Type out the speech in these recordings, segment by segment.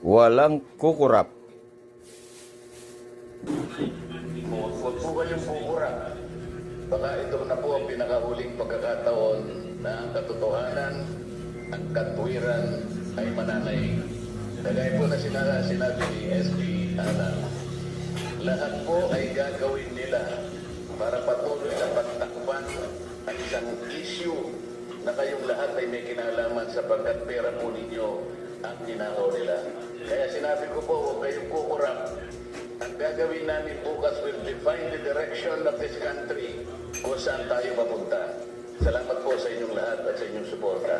walang kukurap. Huwag po kayong kukurap. Baka ito na po ang pinakahuling pagkakataon na ang katotohanan, ang katwiran ay mananaig. Kagaya po na sinabi ni SP Alan, lahat po ay gagawin nila para patuloy na pagtakpan ang isang issue na kayong lahat ay may kinalaman sapagkat pera po ninyo ang ninakaw nila. Kaya sinabi ko po, huwag kayong kukurap. Ang gagawin namin bukas will define the direction of this country kung saan tayo papunta. Salamat po sa inyong lahat at sa inyong suporta.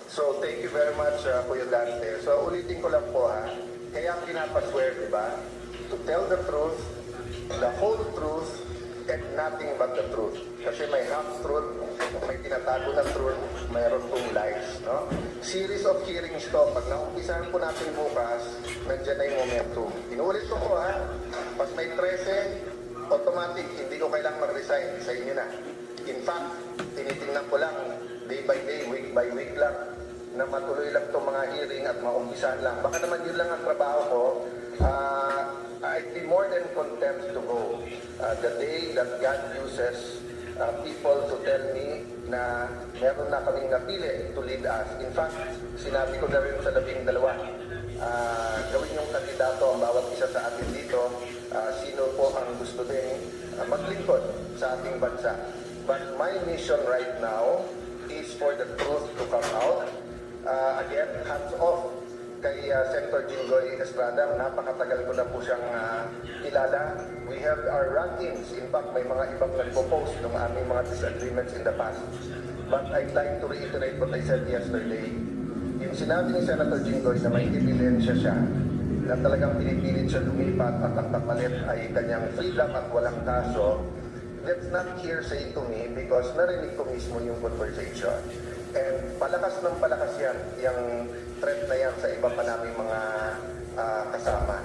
So, thank you very much, Kuya Dante. So, ulitin ko lang po kaya ang pinapaswear, di ba? To tell the truth, the whole truth, and nothing but the truth. Kasi may half-truth, may tinatago na truth, mayroon pong lies, no? Series of hearings to. Pag naumpisahan po natin bukas, nandiyan na yung momentum. Inuulit ko po Pag may 13, automatic, hindi ko kailangang mag-resign. Sa inyo na. In fact, tinitingnan ko lang, day by day, week by week lang, na matuloy lang itong mga hearing at maumpisahan lang. Baka naman yun lang ang trabaho ko. I'd be more than content to go. The day that God uses people to tell me na meron na kaming napili to lead us. In fact, sinabi ko na rin sa 12, gawin yung kandidato ang bawat isa sa atin dito. Sino po ang gusto din maglingkod sa ating bansa. But my mission right now is for the truth to come out. Again, hands off kay Senator Jinggoy Estrada. Napakatagal ko na po siyang kilala. We have our rankings. In fact, may mga ibang nagpo-post ng aming mga disagreements in the past. But I'd like to reiterate what I said yesterday. Yung sinabi ni Senator Jinggoy na may ebidensya siya na talagang pinipilit siya lumipat at ang kapalit ay kanyang freedom at walang kaso, that's not hearsay to me because narinig ko mismo yung conversation. And palakas ng palakas yan, yung threat na yan sa iba pa naming mga kasama.